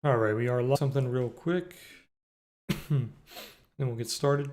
All right, we are live. Something real quick. Then we'll get started.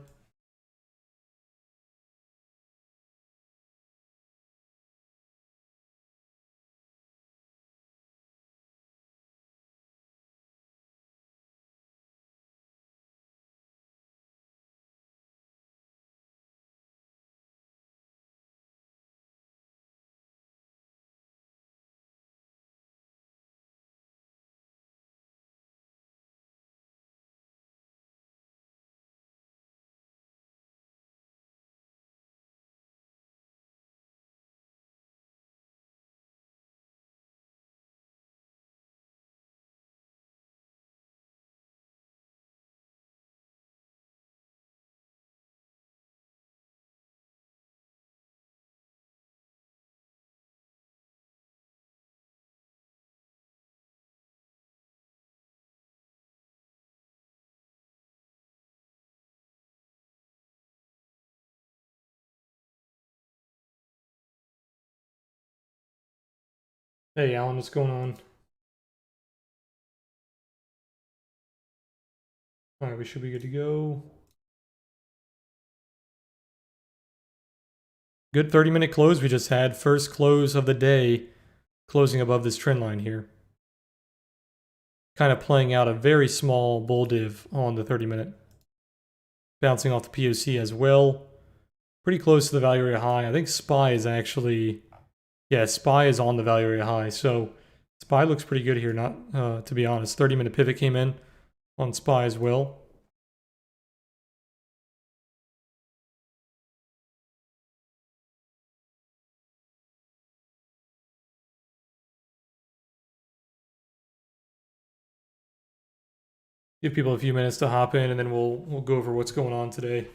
Hey, Alan, what's going on? All right, we should be good to go. Good 30-minute close we just had. First close of the day, closing above this trend line here. Kind of playing out a very small bull div on the 30-minute. Bouncing off the POC as well. Pretty close to the value area high. I think SPY is actually... Yeah, SPY is on the value area high. So SPY looks pretty good here, not to be honest. 30-minute pivot came in on SPY as well. Give people a few minutes to hop in, and then we'll go over what's going on today.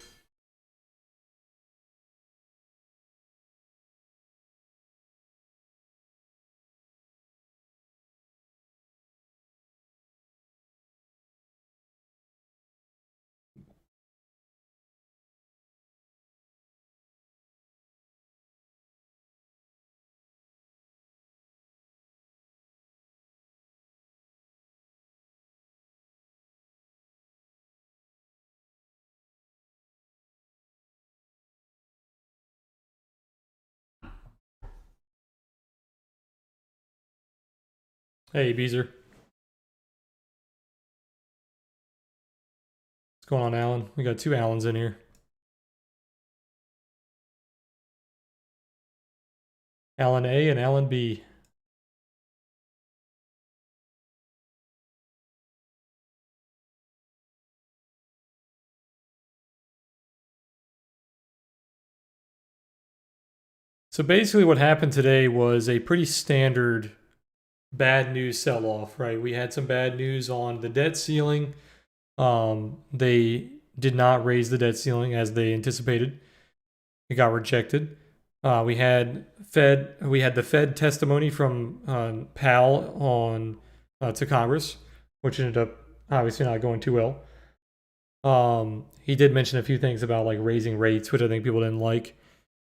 Hey, Beezer. What's going on, Alan? We got two Allens in here. Alan A and Alan B. So basically what happened today was a pretty standard bad news sell-off, right? We had some bad news on the debt ceiling. They did not raise the debt ceiling as they anticipated. It got rejected. We had the Fed testimony from Powell on to Congress, which ended up obviously not going too well. He did mention a few things about like raising rates, which I think people didn't like.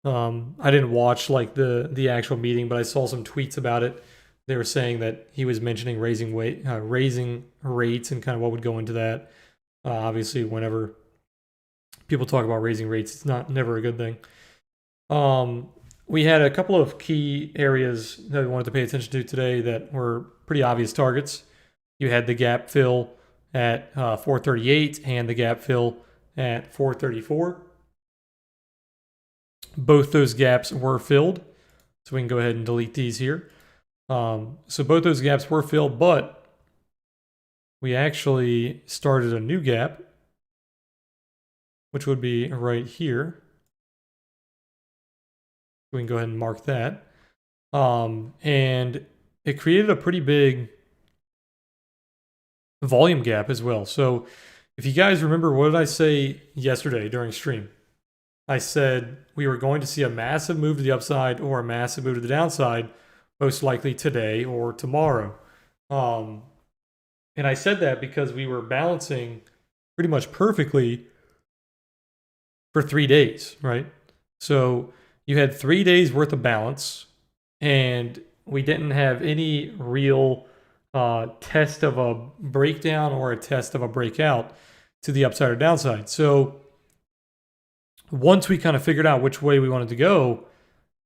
I didn't watch like the actual meeting, but I saw some tweets about it. They were saying that he was mentioning raising rates and kind of what would go into that. Obviously, whenever people talk about raising rates, it's never a good thing. We had a couple of key areas that we wanted to pay attention to today that were pretty obvious targets. You had the gap fill at 438 and the gap fill at 434. Both those gaps were filled, so we can go ahead and delete these here. So both those gaps were filled, but we actually started a new gap, which would be right here. We can go ahead and mark that. And it created a pretty big volume gap as well. So if you guys remember, what did I say yesterday during stream? I said we were going to see a massive move to the upside or a massive move to the downside, most likely today or tomorrow. And I said that because we were balancing pretty much perfectly for 3 days, right? So you had 3 days worth of balance, and we didn't have any real test of a breakdown or a test of a breakout to the upside or downside. So once we kind of figured out which way we wanted to go,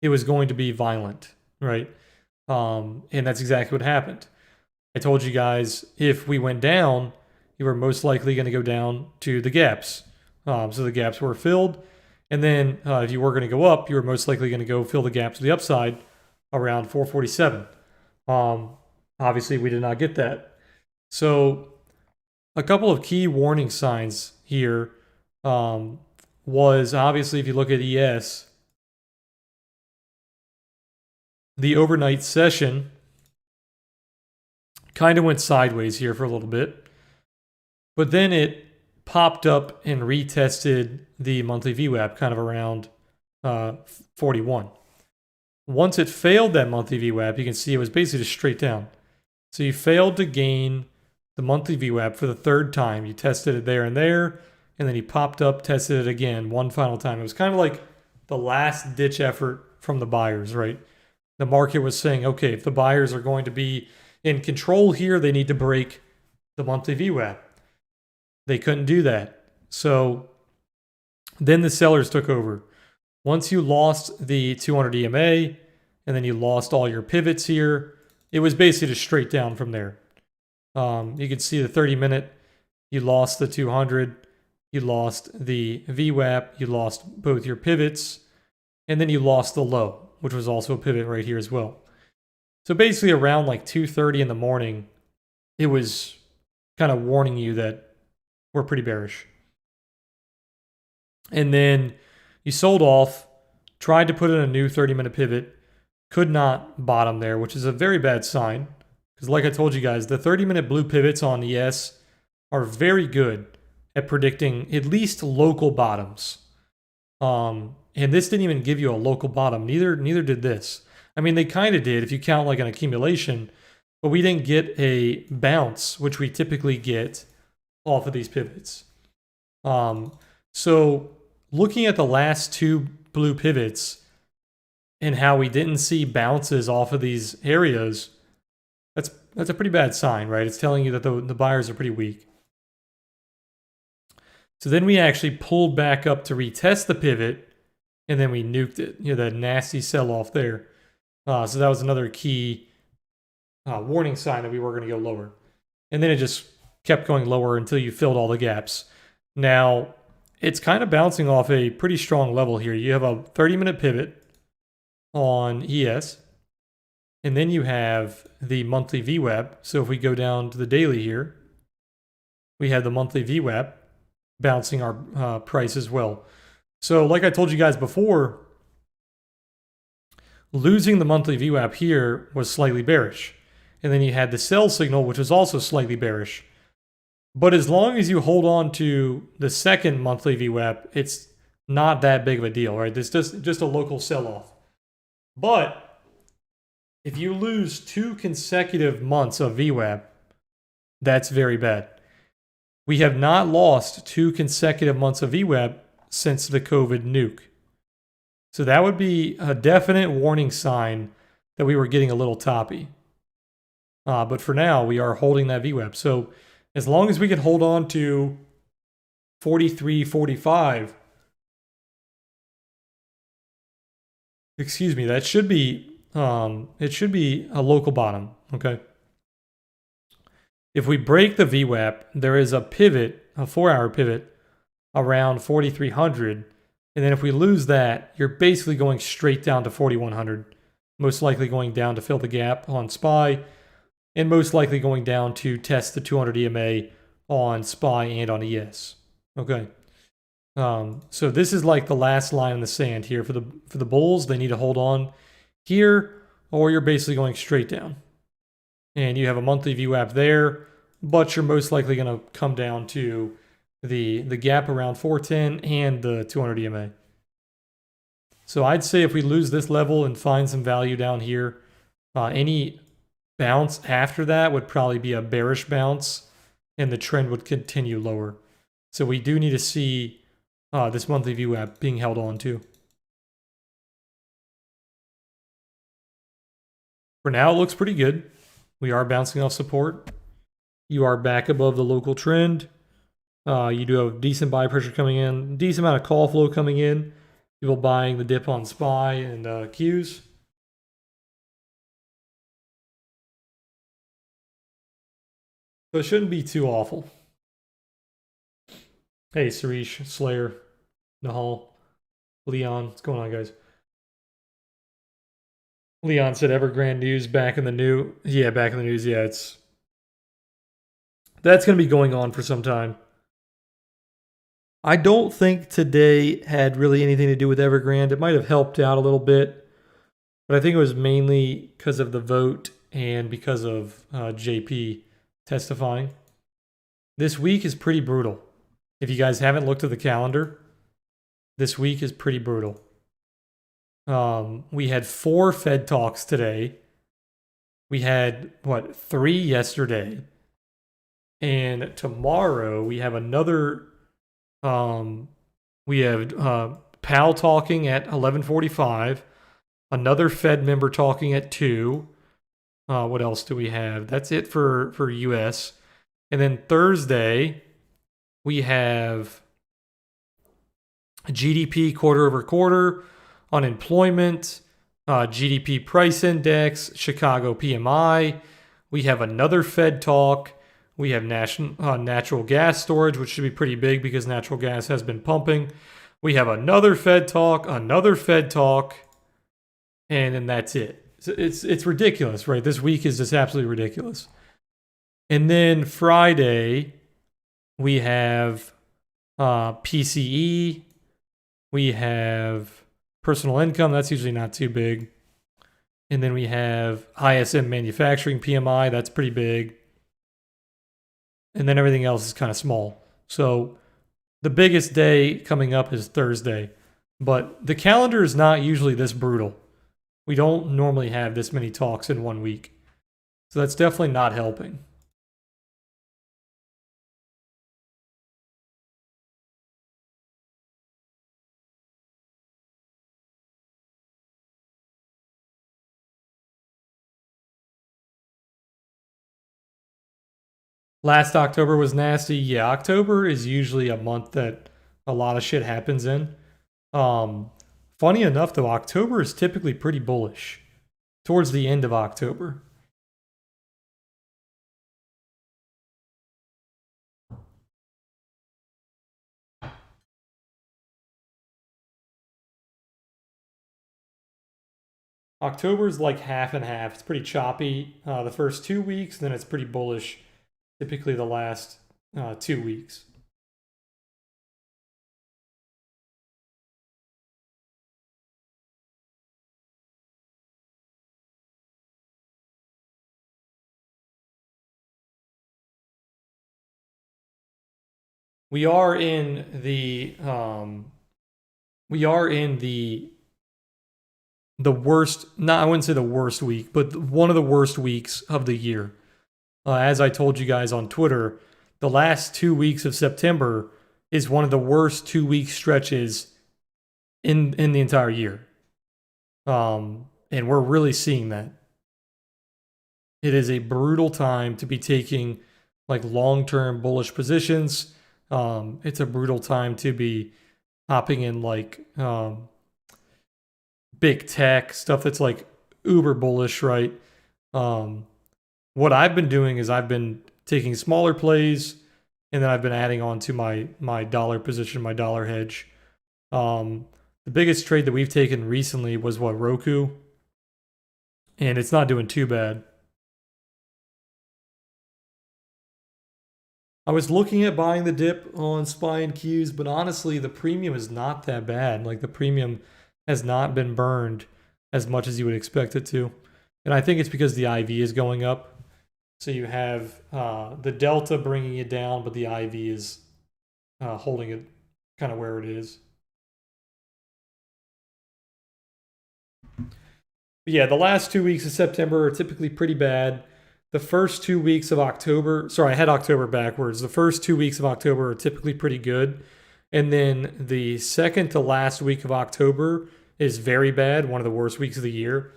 it was going to be violent, right? And that's exactly what happened. I told you guys if we went down, you were most likely going to go down to the gaps. So the gaps were filled. And then if you were going to go up, you were most likely going to go fill the gap to the upside around 447. Obviously, we did not get that. So a couple of key warning signs here was obviously if you look at ES, the overnight session kind of went sideways here for a little bit, but then it popped up and retested the monthly VWAP kind of around 41. Once it failed that monthly VWAP, you can see it was basically just straight down. So you failed to gain the monthly VWAP for the third time. You tested it there, and then you popped up, tested it again one final time. It was kind of like the last ditch effort from the buyers, right? The market was saying, okay, if the buyers are going to be in control here, they need to break the monthly VWAP. They couldn't do that. So then the sellers took over. Once you lost the 200 EMA and then you lost all your pivots here, it was basically just straight down from there. You can see the 30-minute, you lost the 200, you lost the VWAP, you lost both your pivots, and then you lost the low, which was also a pivot right here as well. So basically around like 2:30 in the morning, it was kind of warning you that we're pretty bearish. And then you sold off, tried to put in a new 30-minute pivot, could not bottom there, which is a very bad sign. Because like I told you guys, the 30-minute blue pivots on ES are very good at predicting at least local bottoms. And this didn't even give you a local bottom. Neither did this. I mean, they kind of did if you count like an accumulation, but we didn't get a bounce, which we typically get off of these pivots. So looking at the last two blue pivots and how we didn't see bounces off of these areas, that's a pretty bad sign, right? It's telling you that the buyers are pretty weak. So then we actually pulled back up to retest the pivot, and then we nuked it. You know, that nasty sell-off there. So that was another key warning sign that we were going to go lower. And then it just kept going lower until you filled all the gaps. Now, it's kind of bouncing off a pretty strong level here. You have a 30-minute pivot on ES, and then you have the monthly VWAP. So if we go down to the daily here, we have the monthly VWAP bouncing our price as well. So like I told you guys before, losing the monthly VWAP here was slightly bearish. And then you had the sell signal, which was also slightly bearish. But as long as you hold on to the second monthly VWAP, it's not that big of a deal, right? It's just a local sell-off. But if you lose 2 consecutive months of VWAP, that's very bad. We have not lost 2 consecutive months of VWAP since the COVID nuke. So that would be a definite warning sign that we were getting a little toppy. But for now, we are holding that VWAP. So as long as we can hold on to 43, 45, excuse me, that should be it should be a local bottom, okay? If we break the VWAP, there is a pivot, a 4-hour pivot around 4,300. And then if we lose that, you're basically going straight down to 4,100, most likely going down to fill the gap on SPY, and most likely going down to test the 200 EMA on SPY and on ES. Okay. So this is like the last line in the sand here for the bulls. They need to hold on here, or you're basically going straight down. And you have a monthly VWAP there, but you're most likely going to come down to the gap around 410 and the 200 EMA. So I'd say if we lose this level and find some value down here, any bounce after that would probably be a bearish bounce, and the trend would continue lower. So we do need to see this monthly VWAP being held on to. For now, it looks pretty good. We are bouncing off support. You are back above the local trend. You do have decent buy pressure coming in, decent amount of call flow coming in. People buying the dip on SPY and Qs. So it shouldn't be too awful. Hey, Sarish, Slayer, Nahal, Leon, what's going on, guys? Leon said Evergrande news back in the new. Yeah, back in the news. Yeah, that's going to be going on for some time. I don't think today had really anything to do with Evergrande. It might have helped out a little bit, but I think it was mainly because of the vote and because of JP testifying. This week is pretty brutal. If you guys haven't looked at the calendar, this week is pretty brutal. We had 4 Fed talks today. We had, 3 yesterday. And tomorrow we have another, we have Powell talking at 11:45, another Fed member talking at 2. What else do we have? That's it for US. And then Thursday, we have GDP quarter over quarter, unemployment, GDP price index, Chicago PMI. We have another Fed talk. We have natural gas storage, which should be pretty big because natural gas has been pumping. We have another Fed talk, and then that's it. It's ridiculous, right? This week is just absolutely ridiculous. And then Friday, we have PCE. We have personal income. That's usually not too big. And then we have ISM manufacturing PMI. That's pretty big. And then everything else is kind of small. So the biggest day coming up is Thursday. But the calendar is not usually this brutal. We don't normally have this many talks in 1 week. So that's definitely not helping. Last October was nasty. Yeah, October is usually a month that a lot of shit happens in. Funny enough, though, October is typically pretty bullish towards the end of October. October is like half and half. It's pretty choppy the first 2 weeks, then it's pretty bullish, typically the last 2 weeks. We are in the worst, not I wouldn't say the worst week, but one of the worst weeks of the year. As I told you guys on Twitter, the last 2 weeks of September is one of the worst 2 week stretches in the entire year. And we're really seeing that. It is a brutal time to be taking like long-term bullish positions. It's a brutal time to be hopping in like big tech stuff that's like uber bullish, right? What I've been doing is I've been taking smaller plays and then I've been adding on to my dollar position, my dollar hedge. The biggest trade that we've taken recently was Roku, and it's not doing too bad. I was looking at buying the dip on SPY and Qs, but honestly, the premium is not that bad. Like the premium has not been burned as much as you would expect it to. And I think it's because the IV is going up. So you have the delta bringing it down, but the IV is holding it kind of where it is. But yeah, the last 2 weeks of September are typically pretty bad. The first 2 weeks of October, sorry, I had October backwards. The first 2 weeks of October are typically pretty good. And then the second to last week of October is very bad, one of the worst weeks of the year.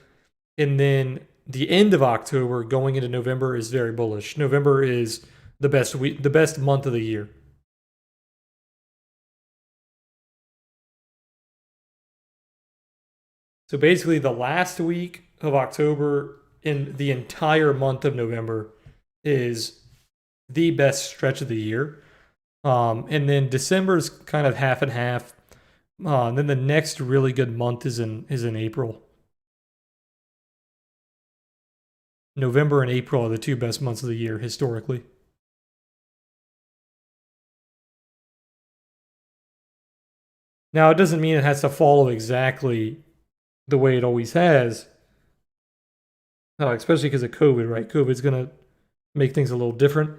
And then the end of October going into November is very bullish. November is the best month of the year. So basically, the last week of October in the entire month of November is the best stretch of the year. And then December is kind of half and half. And then the next really good month is in April. November and April are the two best months of the year historically. Now, it doesn't mean it has to follow exactly the way it always has, especially because of COVID, right? COVID's going to make things a little different.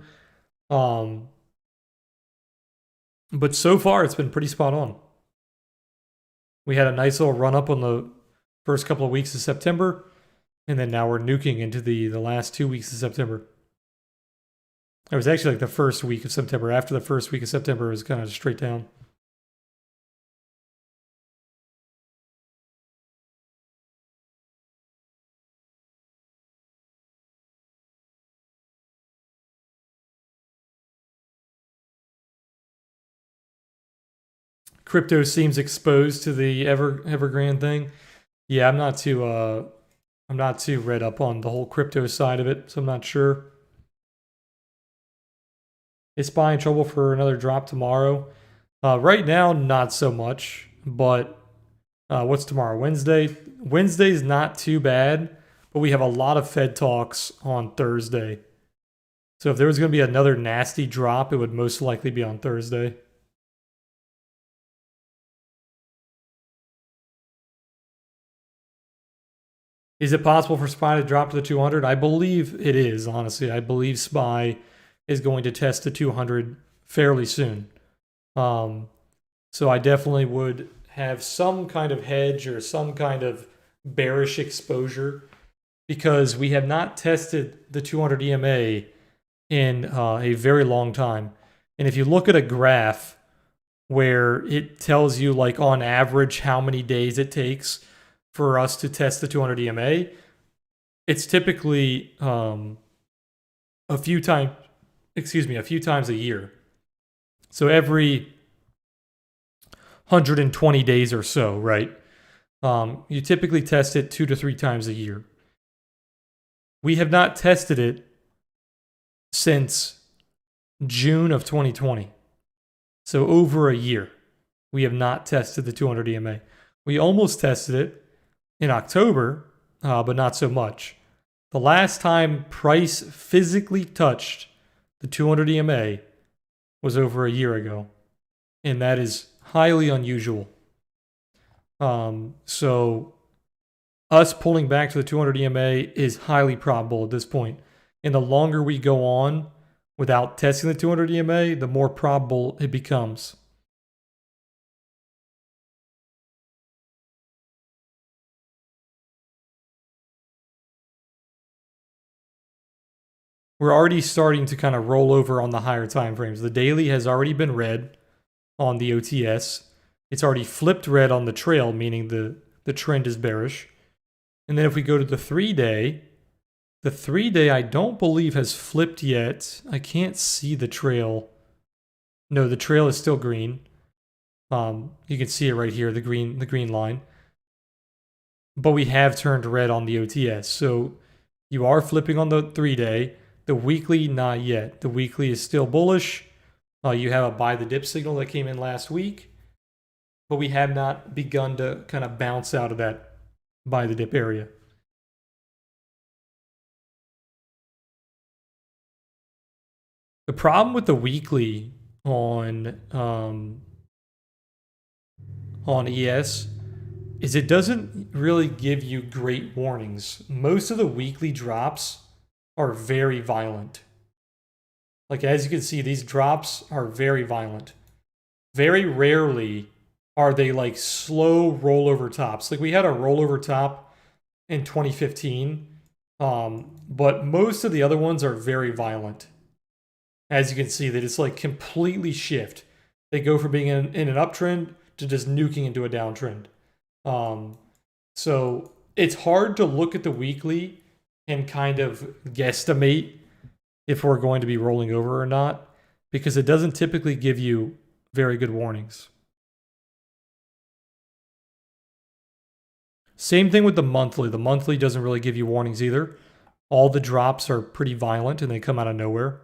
But so far, it's been pretty spot on. We had a nice little run up on the first couple of weeks of September, and then now we're nuking into the last 2 weeks of September. It was actually like the first week of September. After the first week of September, it was kind of straight down. Crypto seems exposed to the Evergrande thing. Yeah, I'm not too read up on the whole crypto side of it, so I'm not sure. Is SPY in trouble for another drop tomorrow? Right now, not so much. But what's tomorrow? Wednesday. Wednesday's not too bad, but we have a lot of Fed talks on Thursday. So if there was going to be another nasty drop, it would most likely be on Thursday. Is it possible for SPY to drop to the 200? I believe it is, honestly. I believe SPY is going to test the 200 fairly soon. So I definitely would have some kind of hedge or some kind of bearish exposure because we have not tested the 200 EMA in a very long time. And if you look at a graph where it tells you, like, on average how many days it takes for us to test the 200 EMA, it's typically a few times a year. So every 120 days or so, right? You typically test it 2 to 3 times a year. We have not tested it since June of 2020. So over a year, we have not tested the 200 EMA. We almost tested it in October, but not so much. The last time price physically touched the 200 EMA was over a year ago, and that is highly unusual. So us pulling back to the 200 EMA is highly probable at this point. And the longer we go on without testing the 200 EMA, the more probable it becomes. We're already starting to kind of roll over on the higher time frames. The daily has already been red on the OTS. It's already flipped red on the trail, meaning the trend is bearish. And then if we go to the 3-day, the 3-day I don't believe has flipped yet. I can't see the trail. No, the trail is still green. You can see it right here, the green line. But we have turned red on the OTS. So you are flipping on the 3-day. The weekly, not yet. The weekly is still bullish. You have a buy the dip signal that came in last week, but we have not begun to kind of bounce out of that buy the dip area. The problem with the weekly on ES is it doesn't really give you great warnings. Most of the weekly drops are very violent. Like, as you can see, these drops are very violent. Very rarely are they like slow rollover tops. Like, we had a rollover top in 2015, but most of the other ones are very violent. As you can see, they just like completely shift. They go from being in an uptrend to just nuking into a downtrend. So it's hard to look at the weekly and kind of guesstimate if we're going to be rolling over or not, because it doesn't typically give you very good warnings. Same thing with the monthly. The monthly doesn't really give you warnings either. All the drops are pretty violent and they come out of nowhere.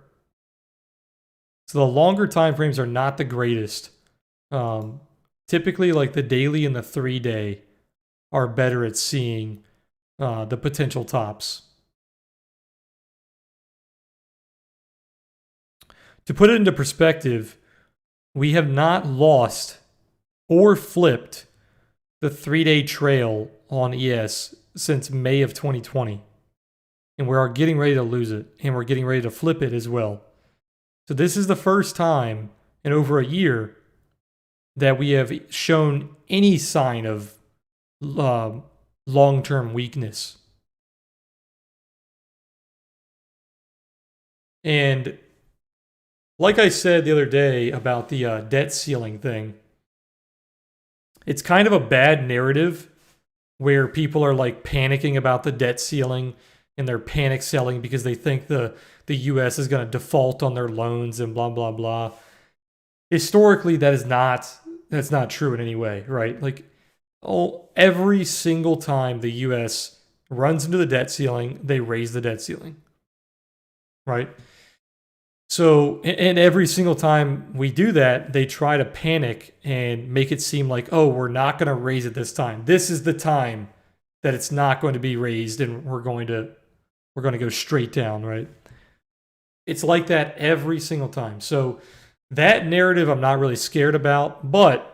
So the longer time frames are not the greatest. Typically, like the daily and the 3-day are better at seeing the potential tops. To put it into perspective, we have not lost or flipped the 3-day trail on ES since May of 2020. And we are getting ready to lose it, and we're getting ready to flip it as well. So this is the first time in over a year that we have shown any sign of long-term weakness. And like I said the other day about the debt ceiling thing, it's kind of a bad narrative where people are like panicking about the debt ceiling and they're panic selling because they think the US is going to default on their loans and blah blah blah. Historically, that's not true in any way, right? Like, every single time the US runs into the debt ceiling, they raise the debt ceiling, right? So, and every single time we do that, they try to panic and make it seem like, oh, we're not going to raise it this time. This is the time that it's not going to be raised, and we're going to go straight down, right? It's like that every single time. So that narrative I'm not really scared about, but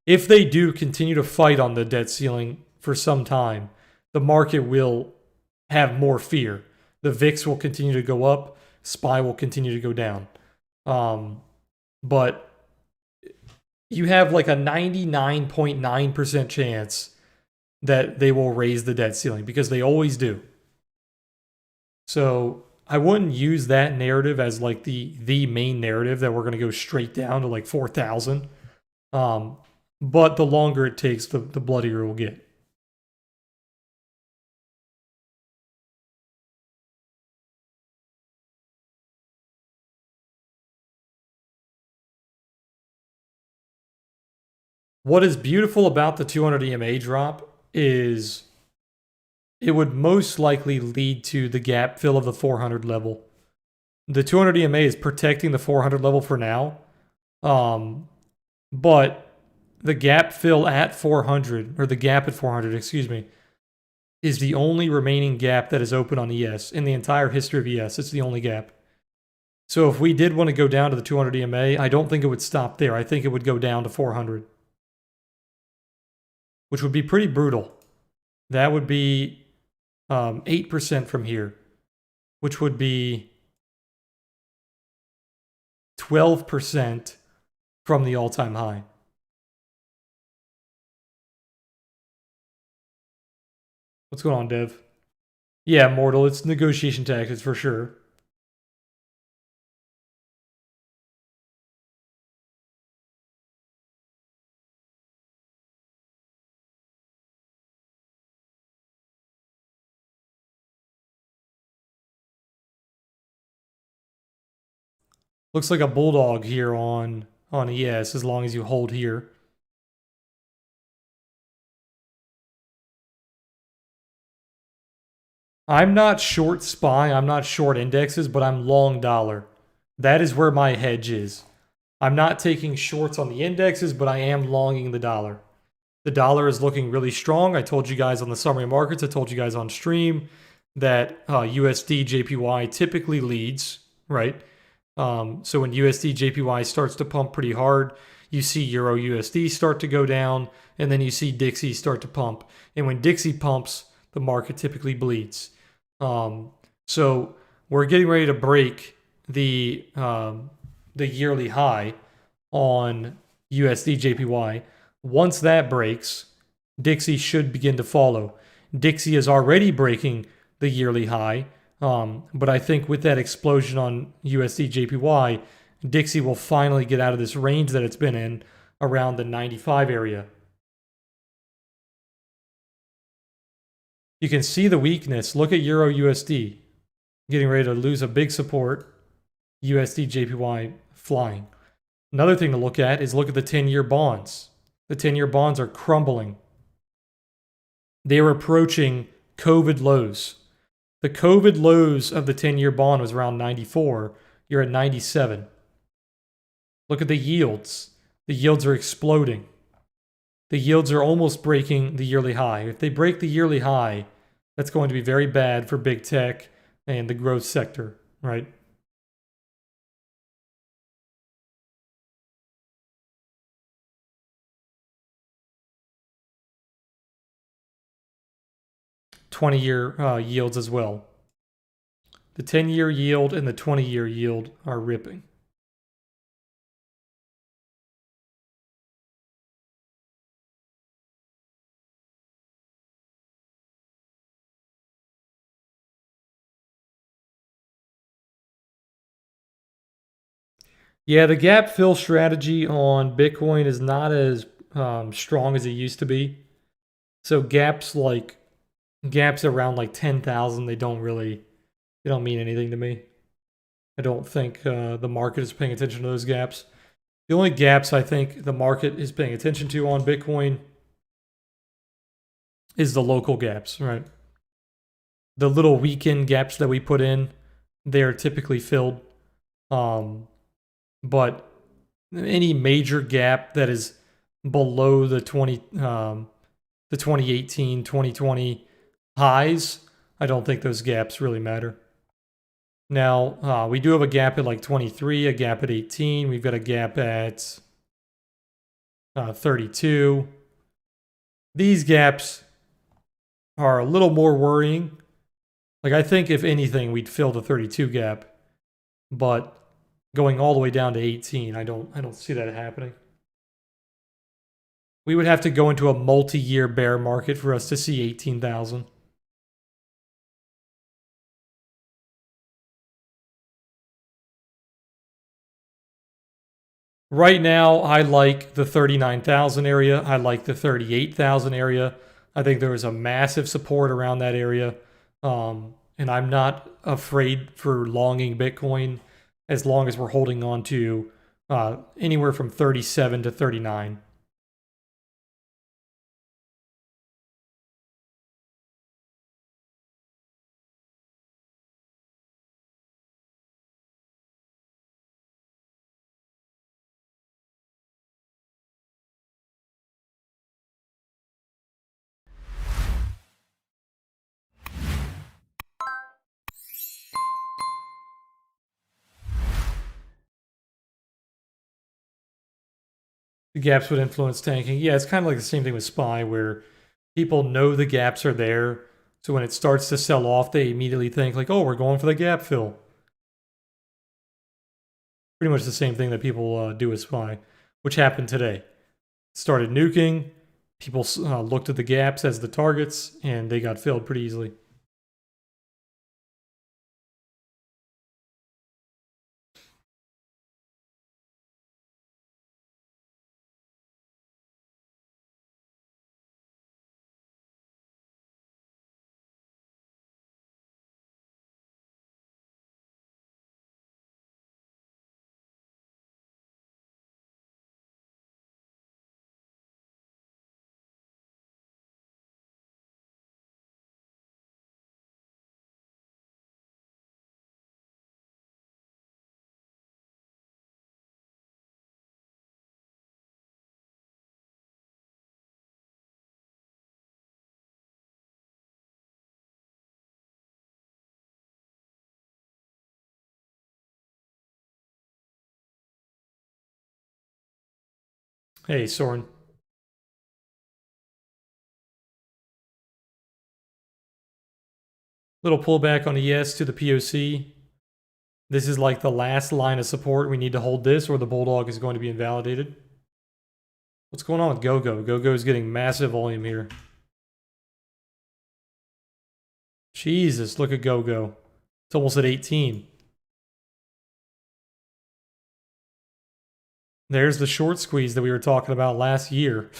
if they do continue to fight on the debt ceiling for some time, the market will have more fear. The VIX will continue to go up, SPY will continue to go down. But you have like a 99.9% chance that they will raise the debt ceiling because they always do. So I wouldn't use that narrative as like the main narrative that we're going to go straight down to like 4,000. But the longer it takes, the bloodier it will get. What is beautiful about the 200 EMA drop is it would most likely lead to the gap fill of the 400 level. The 200 EMA is protecting the 400 level for now, but the gap fill at 400, or the gap at 400, excuse me, is the only remaining gap that is open on ES. In the entire history of ES, it's the only gap. So if we did want to go down to the 200 EMA, I don't think it would stop there. I think it would go down to 400. Which would be pretty brutal. That would be 8% from here, which would be 12% from the all-time high. What's going on, Dev? Yeah, Mortal, it's negotiation tactics for sure. Looks like a bulldog here on ES as long as you hold here. I'm not short SPY, I'm not short indexes, but I'm long dollar. That is where my hedge is. I'm not taking shorts on the indexes, but I am longing the dollar. The dollar is looking really strong. I told you guys on the summary markets, I told you guys on stream that USD JPY typically leads, right? So when USD JPY starts to pump pretty hard, you see Euro USD start to go down, and then you see Dixie start to pump. And when Dixie pumps, the market typically bleeds. So we're getting ready to break the yearly high on USD JPY. Once that breaks, Dixie should begin to follow. Dixie is already breaking the yearly high, but I think with that explosion on USD JPY, Dixie will finally get out of this range that it's been in around the 95 area. You can see the weakness. Look at Euro USD getting ready to lose a big support. USD JPY flying. Another thing to look at is look at the 10-year bonds. The 10-year bonds are crumbling. They are approaching COVID lows. The COVID lows of the 10-year bond was around 94. You're at 97. Look at the yields. The yields are exploding. The yields are almost breaking the yearly high. If they break the yearly high, that's going to be very bad for big tech and the growth sector, right? '20-year yields as well. The 10-year yield and the 20-year yield are ripping. Yeah, the gap fill strategy on Bitcoin is not as strong as it used to be. So gaps around like 10,000, they don't mean anything to me. I don't think the market is paying attention to those gaps. The only gaps I think the market is paying attention to on Bitcoin is the local gaps, right? The little weekend gaps that we put in, they are typically filled. But any major gap that is below the 2018, 2020 highs, I don't think those gaps really matter. Now, we do have a gap at like 23, a gap at 18. We've got a gap at 32. These gaps are a little more worrying. Like, I think if anything, we'd fill the 32 gap, but going all the way down to 18, I don't see that happening. We would have to go into a multi-year bear market for us to see 18,000. Right now, I like the 39,000 area. I like the 38,000 area. I think there is a massive support around that area. And I'm not afraid for longing Bitcoin as long as we're holding on to anywhere from 37 to 39. The gaps would influence tanking. Yeah, it's kind of like the same thing with SPY, where people know the gaps are there. So when it starts to sell off, they immediately think like, oh, we're going for the gap fill. Pretty much the same thing that people do with SPY, which happened today. Started nuking. People looked at the gaps as the targets, and they got filled pretty easily. Hey, Soren. Little pullback on ES to the POC. This is like the last line of support. We need to hold this or the Bulldog is going to be invalidated. What's going on with GoGo? GoGo is getting massive volume here. Jesus, look at GoGo. It's almost at 18. There's the short squeeze that we were talking about last year.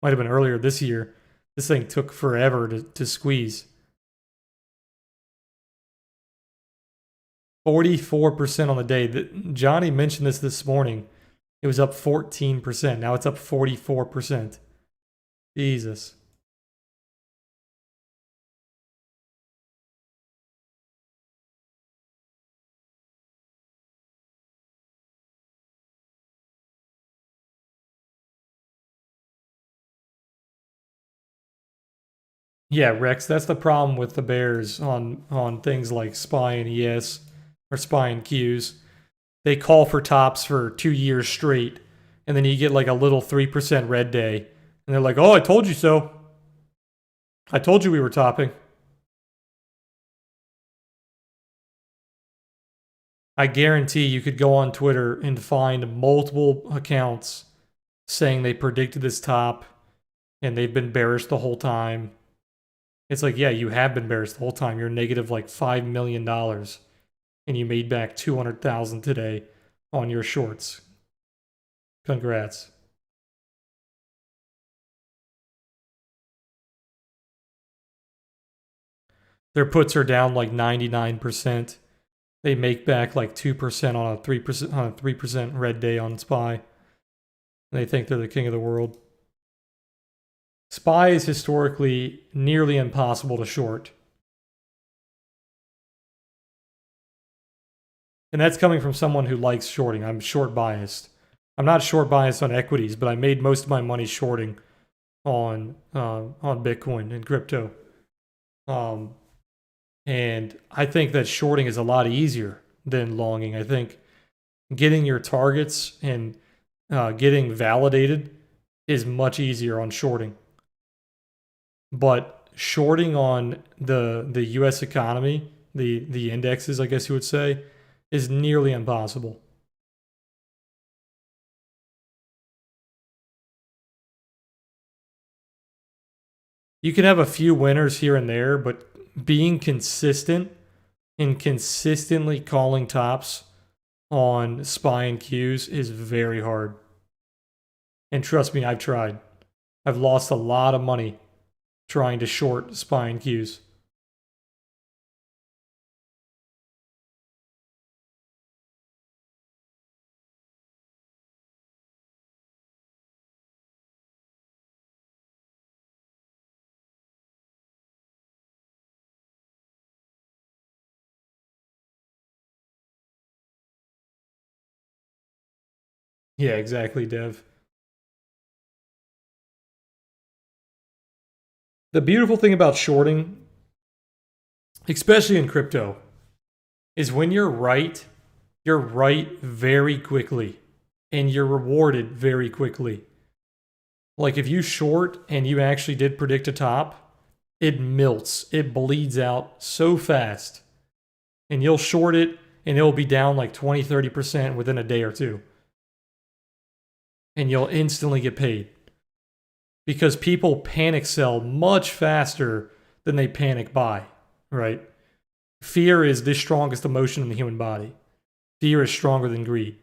Might have been earlier this year. This thing took forever to squeeze. 44% on the day. Johnny mentioned this morning. It was up 14%. Now it's up 44%. Jesus. Yeah, Rex, that's the problem with the bears on things like SPY and ES or SPY and Qs. They call for tops for 2 years straight, and then you get like a little 3% red day, and they're like, "Oh, I told you so. I told you we were topping." I guarantee you could go on Twitter and find multiple accounts saying they predicted this top and they've been bearish the whole time. It's like, yeah, you have been bearish the whole time. You're negative like $5 million and you made back 200,000 today on your shorts. Congrats. Their puts are down like 99%. They make back like 2% on a 3% red day on SPY. They think they're the king of the world. SPY is historically nearly impossible to short. And that's coming from someone who likes shorting. I'm short biased. I'm not short biased on equities, but I made most of my money shorting on Bitcoin and crypto. And I think that shorting is a lot easier than longing. I think getting your targets and getting validated is much easier on shorting. But shorting on the U.S. economy, the indexes, I guess you would say, is nearly impossible. You can have a few winners here and there, but being consistent and consistently calling tops on SPY and Qs is very hard. And trust me, I've tried. I've lost a lot of money trying to short SPY and Qs. Yeah, exactly, Dev. The beautiful thing about shorting, especially in crypto, is when you're right very quickly and you're rewarded very quickly. Like if you short and you actually did predict a top, it melts, it bleeds out so fast. And you'll short it and it'll be down like 20-30% within a day or two. And you'll instantly get paid. Because people panic sell much faster than they panic buy, right? Fear is the strongest emotion in the human body. Fear is stronger than greed.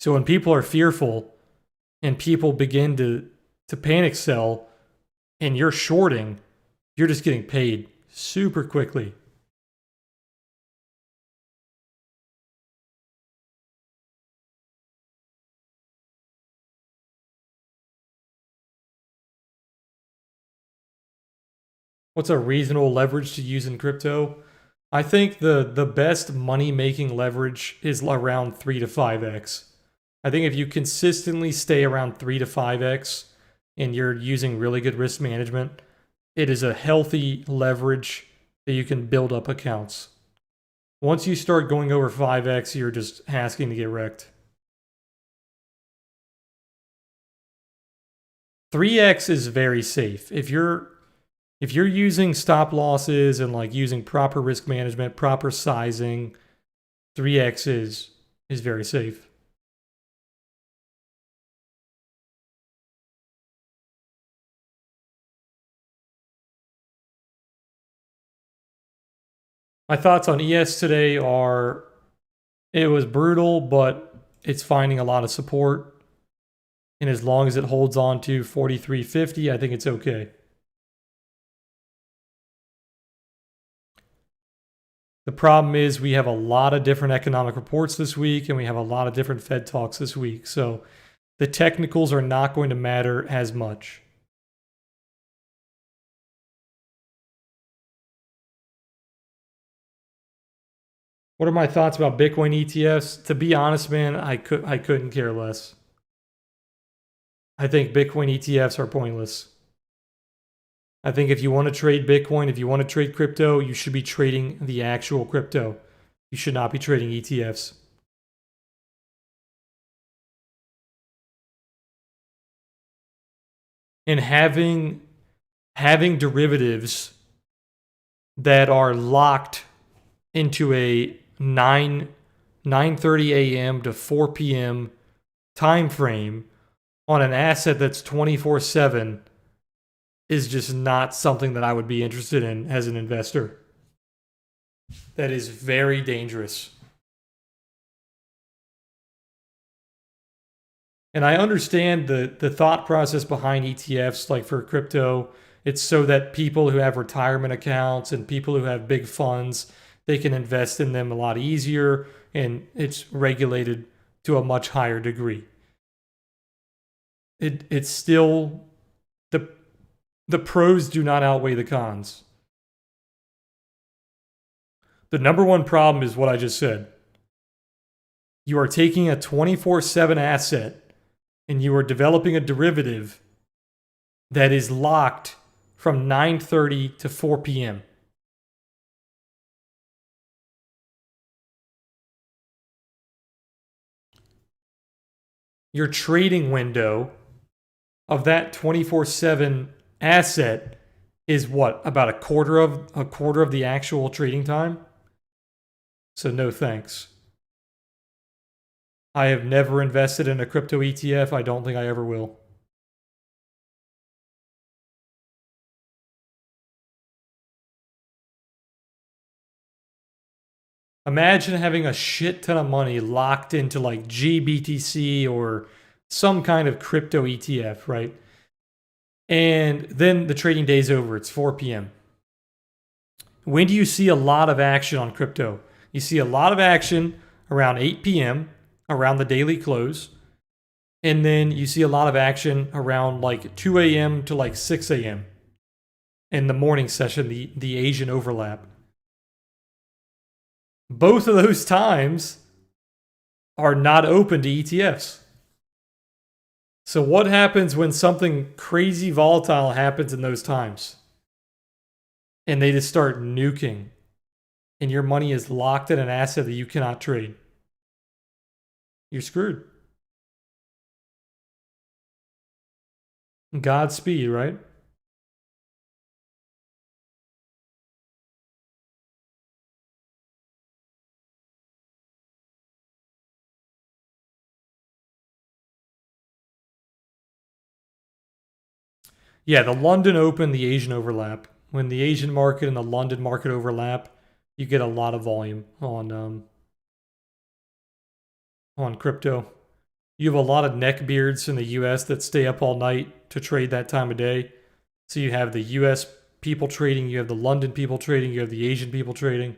So when people are fearful and people begin to panic sell and you're shorting, you're just getting paid super quickly. What's a reasonable leverage to use in crypto? I think the best money making leverage is around 3 to 5x. I think if you consistently stay around 3 to 5x and you're using really good risk management, it is a healthy leverage that you can build up accounts. Once you start going over 5x, you're just asking to get wrecked. 3x is very safe. If you're using stop losses and like using proper risk management, proper sizing, 3x is very safe. My thoughts on ES today are it was brutal, but it's finding a lot of support. And as long as it holds on to 43.50, I think it's okay. The problem is we have a lot of different economic reports this week, and we have a lot of different Fed talks this week. So the technicals are not going to matter as much. What are my thoughts about Bitcoin ETFs? To be honest, man, I couldn't care less. I think Bitcoin ETFs are pointless. I think if you want to trade Bitcoin, if you want to trade crypto, you should be trading the actual crypto. You should not be trading ETFs. And having derivatives that are locked into a 9:30 a.m. to 4 p.m. time frame on an asset that's 24/7 is just not something that I would be interested in as an investor. That is very dangerous. And I understand the thought process behind ETFs, like for crypto. It's so that people who have retirement accounts and people who have big funds, they can invest in them a lot easier, and it's regulated to a much higher degree. It's still the pros do not outweigh the cons. The number one problem is what I just said. You are taking a 24/7 asset and you are developing a derivative that is locked from 9:30 to 4 p.m. Your trading window of that 24/7 asset is what? About a quarter of the actual trading time? So no thanks. I have never invested in a crypto ETF. I don't think I ever will. Imagine having a shit ton of money locked into like GBTC or some kind of crypto ETF, right? And then the trading day's over. It's 4 p.m. When do you see a lot of action on crypto? You see a lot of action around 8 p.m., around the daily close. And then you see a lot of action around like 2 a.m. to like 6 a.m. in the morning session, the Asian overlap. Both of those times are not open to ETFs. So what happens when something crazy volatile happens in those times? And they just start nuking, and your money is locked in an asset that you cannot trade. You're screwed. Godspeed, right? Yeah, the London Open, the Asian overlap. When the Asian market and the London market overlap, you get a lot of volume on crypto. You have a lot of neckbeards in the US that stay up all night to trade that time of day. So you have the US people trading, you have the London people trading, you have the Asian people trading.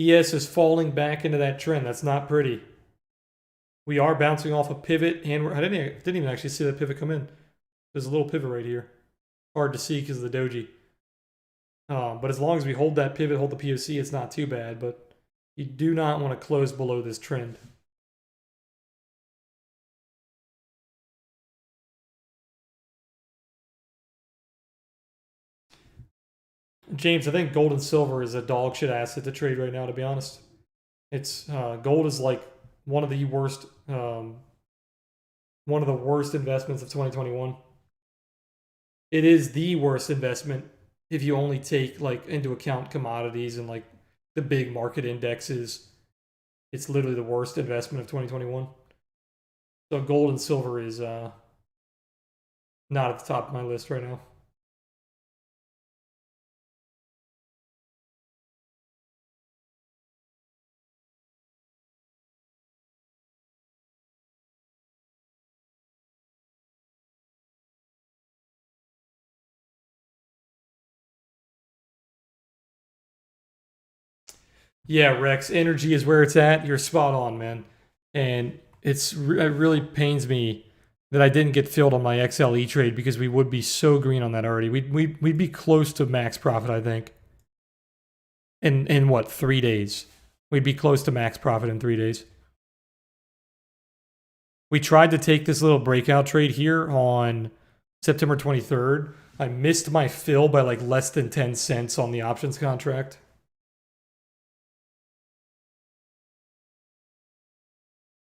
ES is falling back into that trend. That's not pretty. We are bouncing off a pivot, and I didn't even actually see that pivot come in. There's a little pivot right here. Hard to see because of the doji. But as long as we hold that pivot, hold the POC, it's not too bad. But you do not want to close below this trend. James, I think gold and silver is a dog shit asset to trade right now, to be honest. It's gold is like one of the worst investments of 2021. It is the worst investment if you only take like into account commodities and like the big market indexes. It's literally the worst investment of 2021. So gold and silver is not at the top of my list right now. Yeah, Rex, energy is where it's at. You're spot on, man. And it really pains me that I didn't get filled on my XLE trade because we would be so green on that already. We'd be close to max profit, I think. In what, 3 days? We'd be close to max profit in 3 days. We tried to take this little breakout trade here on September 23rd. I missed my fill by like less than 10 cents on the options contract.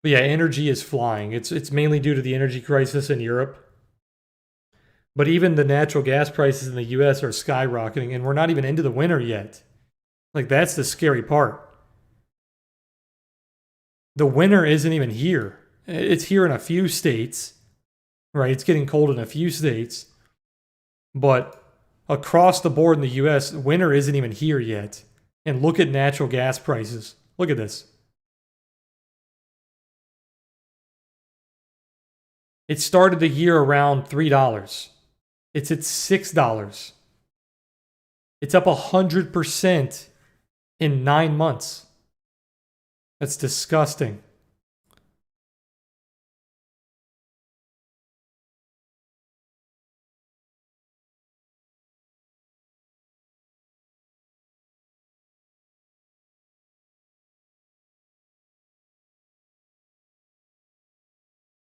But yeah, energy is flying. It's mainly due to the energy crisis in Europe. But even the natural gas prices in the US are skyrocketing, and we're not even into the winter yet. Like, that's the scary part. The winter isn't even here. It's here in a few states, right? It's getting cold in a few states. But across the board in the US, winter isn't even here yet. And look at natural gas prices. Look at this. It started the year around $3. It's at $6. It's up 100% in 9 months. That's disgusting.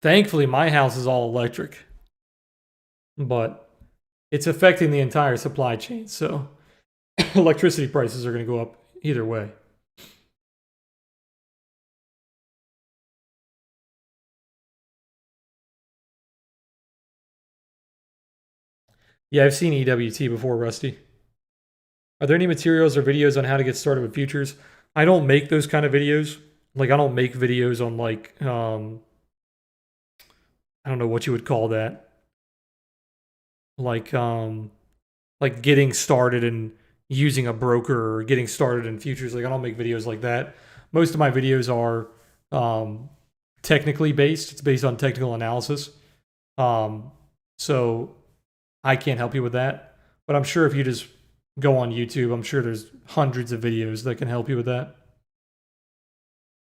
Thankfully, my house is all electric, but it's affecting the entire supply chain. So electricity prices are going to go up either way. Yeah, I've seen EWT before, Rusty. Are there any materials or videos on how to get started with futures? I don't make those kind of videos. Like, I don't make videos on like I don't know what you would call that. Like getting started and using a broker or getting started in futures. Like, I don't make videos like that. Most of my videos are technically based. It's based on technical analysis. So I can't help you with that. But I'm sure if you just go on YouTube, I'm sure there's hundreds of videos that can help you with that.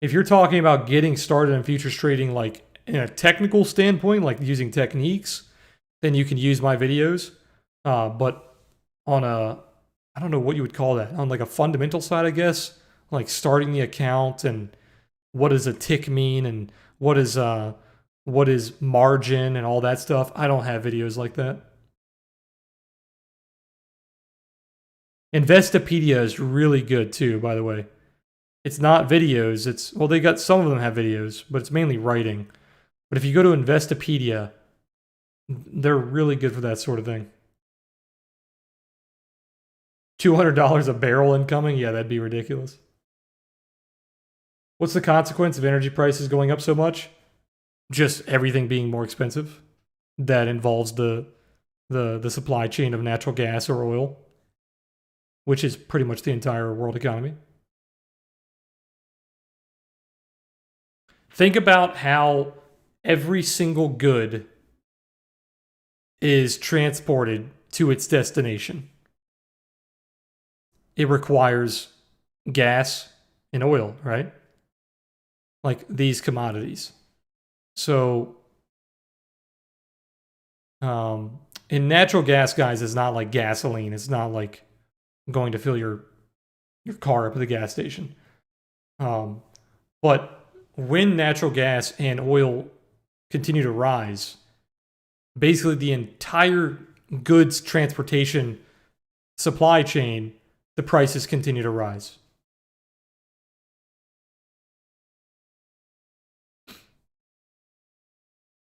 If you're talking about getting started in futures trading, like in a technical standpoint, like using techniques, then you can use my videos. But on a, I don't know what you would call that, on like a fundamental side, I guess, like starting the account and what does a tick mean and what is margin and all that stuff. I don't have videos like that. Investopedia is really good too, by the way. It's not videos. It's, well, they got, some of them have videos, but it's mainly writing. But if you go to Investopedia, they're really good for that sort of thing. $200 a barrel incoming? Yeah, that'd be ridiculous. What's the consequence of energy prices going up so much? Just everything being more expensive. That involves the supply chain of natural gas or oil, which is pretty much the entire world economy. Think about how every single good is transported to its destination. It requires gas and oil, right? Like these commodities. So, in natural gas, guys, it's not like gasoline. It's not like going to fill your car up at the gas station. But when natural gas and oil continue to rise, basically the entire goods transportation supply chain, the prices continue to rise.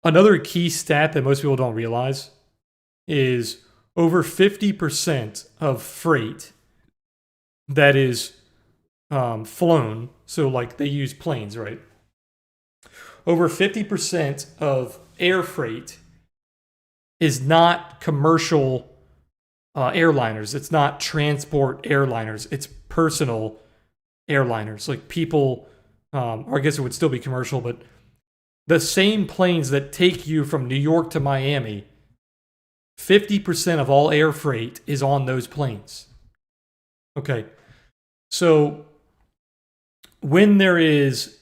Another key stat that most people don't realize is over 50% of freight that is flown, so like they use planes, right? Over 50% of air freight is not commercial airliners. It's not transport airliners. It's personal airliners. Like people, or I guess it would still be commercial, but the same planes that take you from New York to Miami, 50% of all air freight is on those planes. Okay. So when there is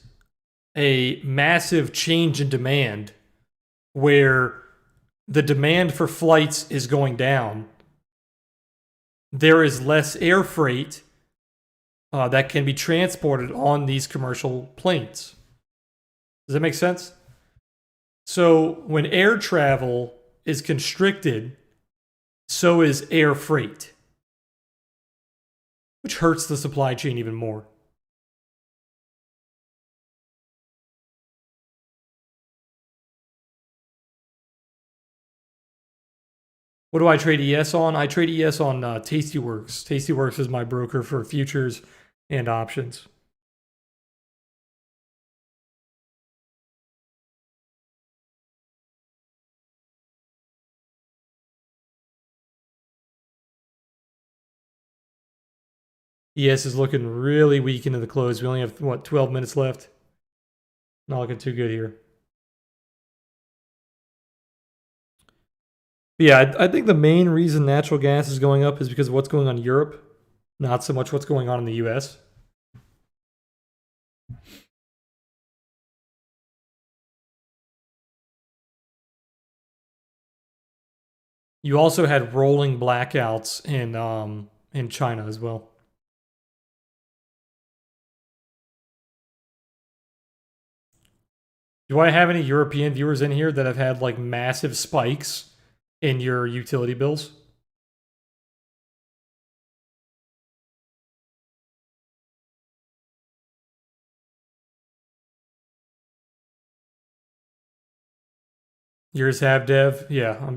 a massive change in demand where the demand for flights is going down, there is less air freight that can be transported on these commercial planes. Does that make sense? So when air travel is constricted, so is air freight, which hurts the supply chain even more. What do I trade ES on? I trade ES on Tastyworks. Tastyworks is my broker for futures and options. ES is looking really weak into the close. We only have, 12 minutes left? Not looking too good here. Yeah, I think the main reason natural gas is going up is because of what's going on in Europe, not so much what's going on in the US. You also had rolling blackouts in China as well. Do I have any European viewers in here that have had like massive spikes in your utility bills? Yours have, Dev? Yeah.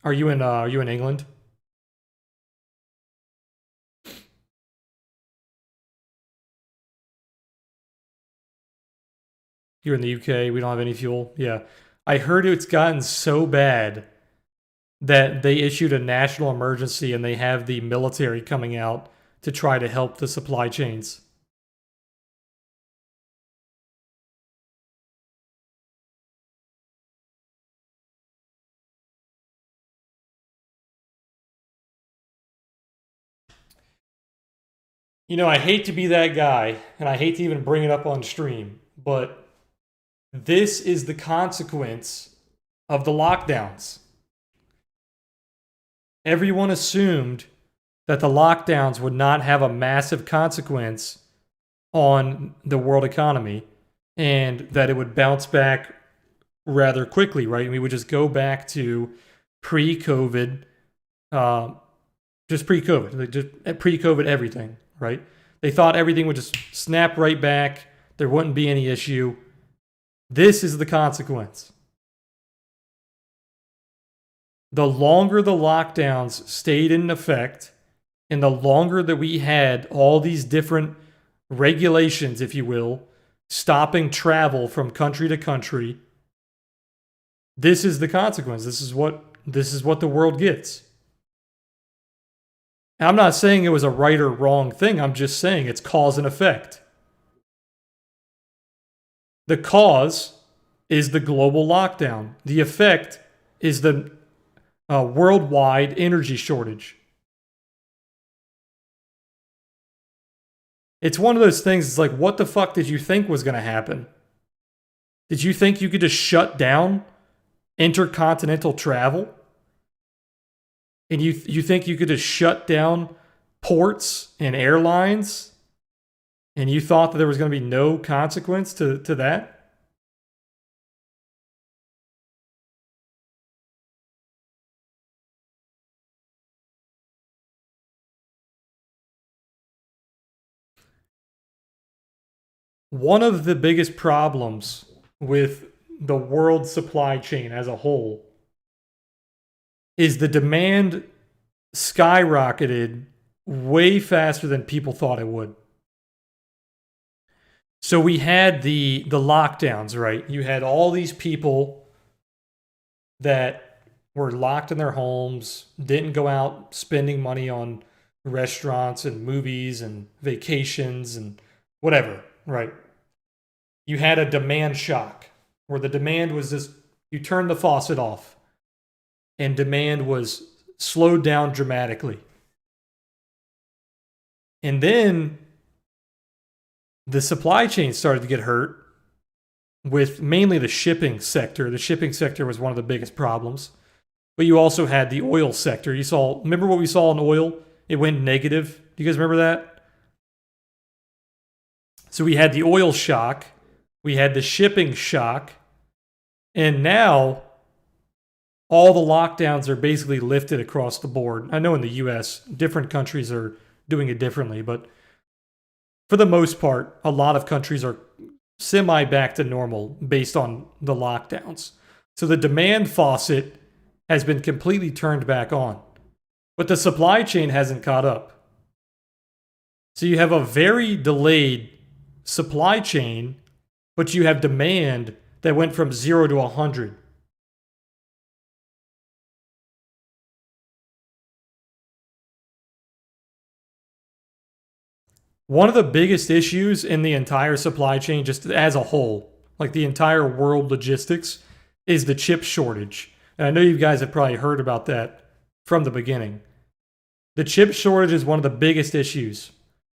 Are you in England? You're in the UK. We don't have any fuel. Yeah. I heard it's gotten so bad that they issued a national emergency and they have the military coming out to try to help the supply chains. You know, I hate to be that guy, and I hate to even bring it up on stream, but this is the consequence of the lockdowns. Everyone assumed that the lockdowns would not have a massive consequence on the world economy and that it would bounce back rather quickly, right? We would just go back to pre-COVID, just pre-COVID, like just pre-COVID everything, right? They thought everything would just snap right back. There wouldn't be any issue. This is the consequence. The longer the lockdowns stayed in effect, and the longer that we had all these different regulations, if you will, stopping travel from country to country, this is the consequence. This is what the world gets. I'm not saying it was a right or wrong thing. I'm just saying it's cause and effect. The cause is the global lockdown. The effect is the worldwide energy shortage. It's one of those things, it's like, what the fuck did you think was going to happen? Did you think you could just shut down intercontinental travel? And you think you could just shut down ports and airlines? And you thought that there was going to be no consequence to that? One of the biggest problems with the world supply chain as a whole is the demand skyrocketed way faster than people thought it would. So we had the lockdowns, right? You had all these people that were locked in their homes, didn't go out spending money on restaurants and movies and vacations and whatever, right? You had a demand shock where the demand was just, you turned the faucet off and demand was slowed down dramatically. And then the supply chain started to get hurt with mainly the shipping sector. The shipping sector was one of the biggest problems. But you also had the oil sector. Remember what we saw in oil? It went negative. Do you guys remember that? So we had the oil shock, we had the shipping shock, and now all the lockdowns are basically lifted across the board. I know in the US, different countries are doing it differently, but for the most part, a lot of countries are semi back to normal based on the lockdowns. So the demand faucet has been completely turned back on, but the supply chain hasn't caught up. So you have a very delayed supply chain, but you have demand that went from 0 to 100. One of the biggest issues in the entire supply chain, just as a whole, like the entire world logistics, is the chip shortage. And I know you guys have probably heard about that from the beginning. The chip shortage is one of the biggest issues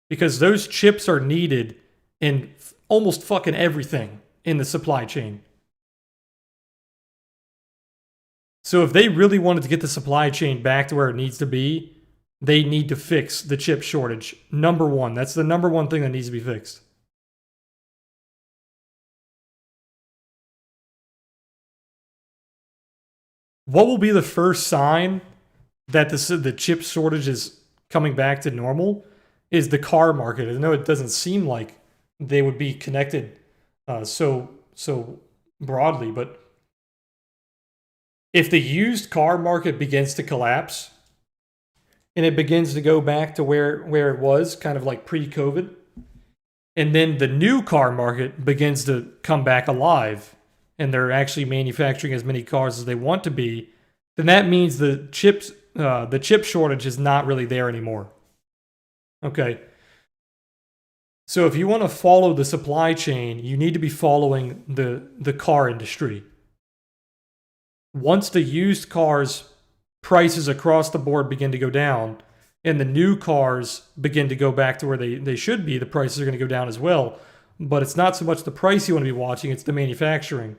because those chips are needed in almost fucking everything in the supply chain. So if they really wanted to get the supply chain back to where it needs to be, they need to fix the chip shortage. Number one. That's the number one thing that needs to be fixed. What will be the first sign that the chip shortage is coming back to normal is the car market. I know it doesn't seem like they would be connected so broadly, but if the used car market begins to collapse and it begins to go back to where it was, kind of like pre-COVID, and then the new car market begins to come back alive, and they're actually manufacturing as many cars as they want to be, then that means the chip shortage is not really there anymore. Okay. So if you want to follow the supply chain, you need to be following the car industry. Once the used cars prices across the board begin to go down and the new cars begin to go back to where they should be, the prices are going to go down as well. But it's not so much the price you want to be watching, it's the manufacturing.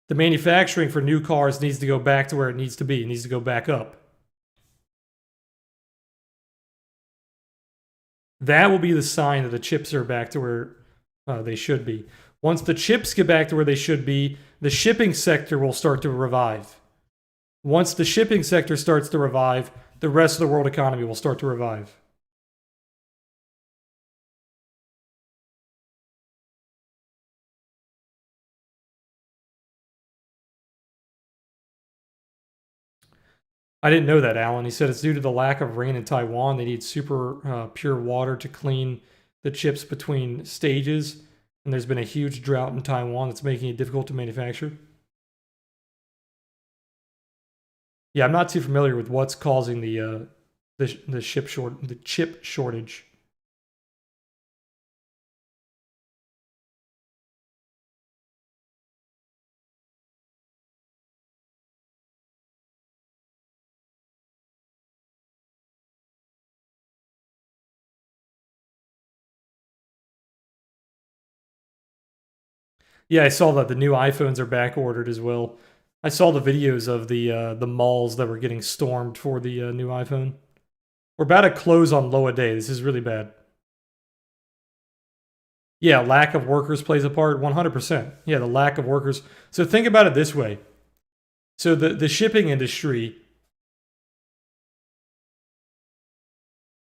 The manufacturing for new cars needs to go back to where it needs to be. It needs to go back up. That will be the sign that the chips are back to where they should be. Once the chips get back to where they should be, the shipping sector will start to revive. Once the shipping sector starts to revive, the rest of the world economy will start to revive. I didn't know that, Alan. He said it's due to the lack of rain in Taiwan. They need super pure water to clean the chips between stages. And there's been a huge drought in Taiwan that's making it difficult to manufacture. Yeah, I'm not too familiar with what's causing the chip shortage. Yeah, I saw that the new iPhones are back ordered as well. I saw the videos of the malls that were getting stormed for the new iPhone. We're about to close on Loa Day. This is really bad. Yeah, lack of workers plays a part 100%. Yeah, the lack of workers. So think about it this way. So the shipping industry,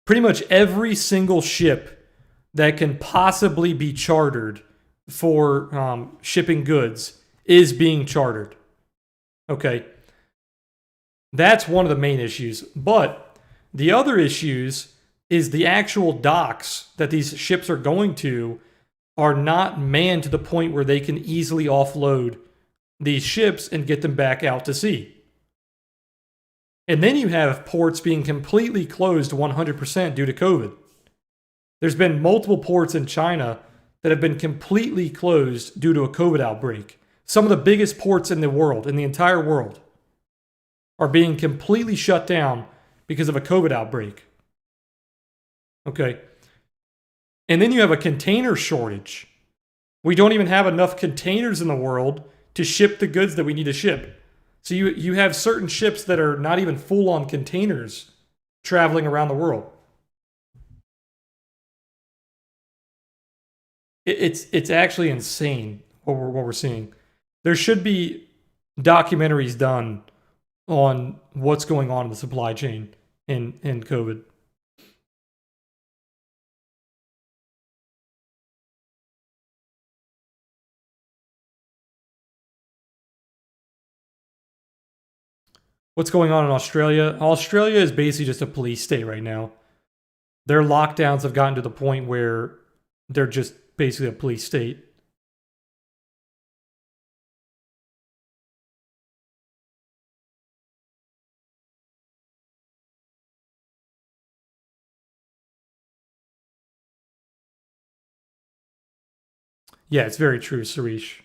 pretty much every single ship that can possibly be chartered for shipping goods is being chartered. Okay. That's one of the main issues. But the other issues is the actual docks that these ships are going to are not manned to the point where they can easily offload these ships and get them back out to sea. And then you have ports being completely closed 100% due to COVID. There's been multiple ports in China that have been completely closed due to a COVID outbreak. Some of the biggest ports in the world, in the entire world, are being completely shut down because of a COVID outbreak. Okay. And then you have a container shortage. We don't even have enough containers in the world to ship the goods that we need to ship. So you have certain ships that are not even full on containers traveling around the world. It's actually insane what we're seeing. There should be documentaries done on what's going on in the supply chain in COVID. What's going on in Australia? Australia is basically just a police state right now. Their lockdowns have gotten to the point where they're just basically a police state. Yeah, it's very true, Sarish.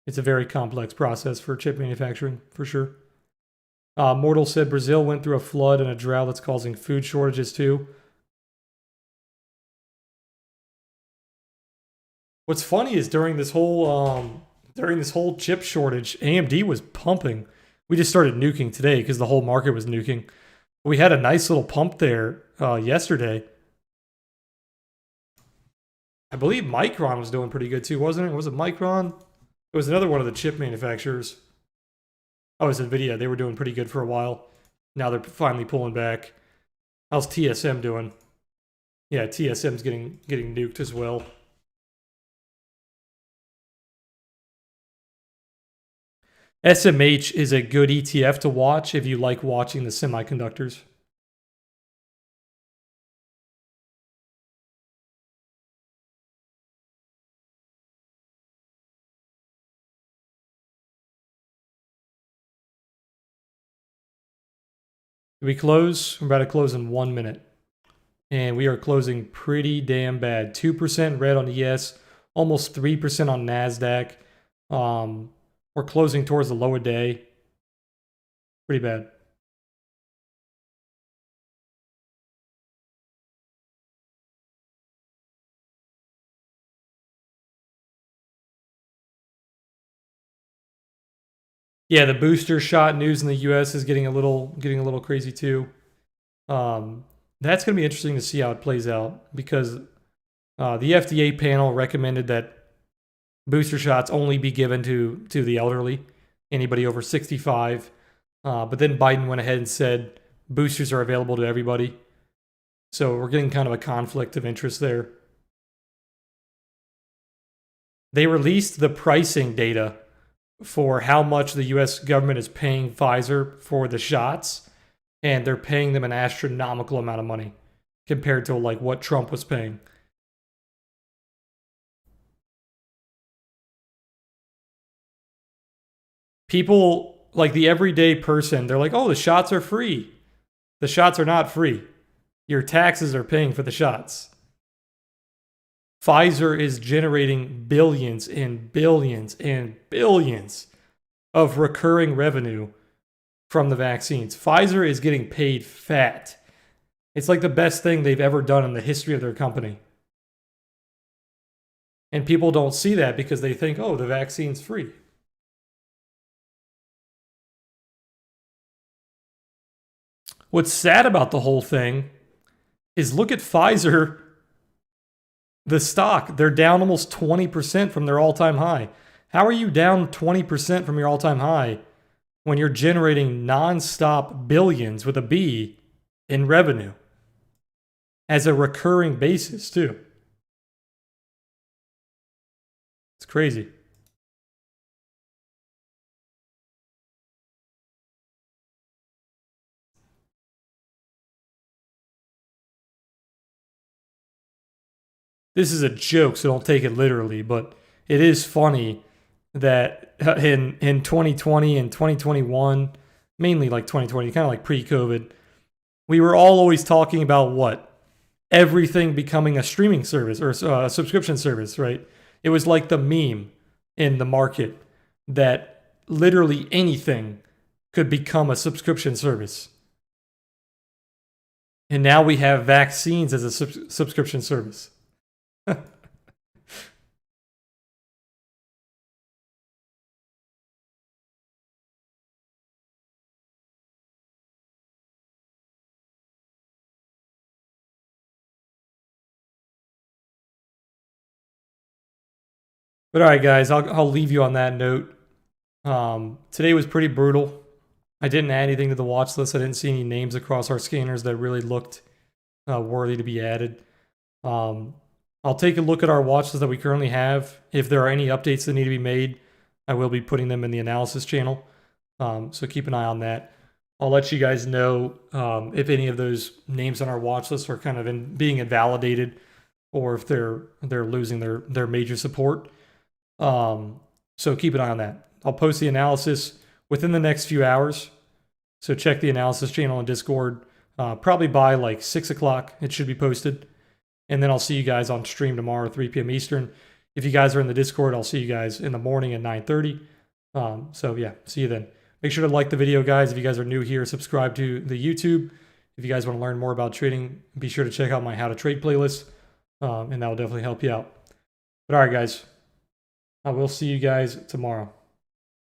It's a very complex process for chip manufacturing, for sure. Mortal said Brazil went through a flood and a drought that's causing food shortages too. What's funny is during this whole chip shortage, AMD was pumping. We just started nuking today because the whole market was nuking. We had a nice little pump there yesterday. I believe Micron was doing pretty good too, wasn't it? Was it Micron? It was another one of the chip manufacturers. Oh, it was Nvidia. They were doing pretty good for a while. Now they're finally pulling back. How's TSM doing? Yeah, TSM's getting nuked as well. SMH is a good ETF to watch if you like watching the semiconductors. We close? We're about to close in 1 minute. And we are closing pretty damn bad. 2% red on ES, almost 3% on NASDAQ. We're closing towards the lower day. Pretty bad. Yeah, the booster shot news in the US is getting a little crazy too. That's going to be interesting to see how it plays out because the FDA panel recommended that booster shots only be given to the elderly, anybody over 65. But then Biden went ahead and said boosters are available to everybody. So we're getting kind of a conflict of interest there. They released the pricing data for how much the US government is paying Pfizer for the shots, and they're paying them an astronomical amount of money compared to like what Trump was paying. People, like the everyday person, they're like, "Oh, the shots are free." The shots are not free. Your taxes are paying for the shots. Pfizer is generating billions and billions and billions of recurring revenue from the vaccines. Pfizer is getting paid fat. It's like the best thing they've ever done in the history of their company. And people don't see that because they think, oh, the vaccine's free. What's sad about the whole thing is look at Pfizer, the stock. They're down almost 20% from their all time high. How are you down 20% from your all time high when you're generating nonstop billions with a B in revenue as a recurring basis, too? It's crazy. This is a joke, so don't take it literally, but it is funny that in 2020 and 2021, mainly like 2020, kind of like pre-COVID, we were all always talking about what? Everything becoming a streaming service or a subscription service, right? It was like the meme in the market that literally anything could become a subscription service. And now we have vaccines as a subscription service. But all right, guys, I'll leave you on that note. Today was pretty brutal. I didn't add anything to the watch list. I didn't see any names across our scanners that really looked worthy to be added. I'll take a look at our watch list that we currently have. If there are any updates that need to be made, I will be putting them in the analysis channel. So keep an eye on that. I'll let you guys know if any of those names on our watch list are kind of being invalidated, or if they're losing their major support. So keep an eye on that. I'll post the analysis within the next few hours. So check the analysis channel on Discord. Probably by like 6 o'clock, it should be posted. And then I'll see you guys on stream tomorrow, 3 p.m. Eastern. If you guys are in the Discord, I'll see you guys in the morning at 9:30. So yeah, see you then. Make sure to like the video, guys. If you guys are new here, subscribe to the YouTube. If you guys want to learn more about trading, be sure to check out my How to Trade playlist, and that will definitely help you out. But all right, guys, I will see you guys tomorrow.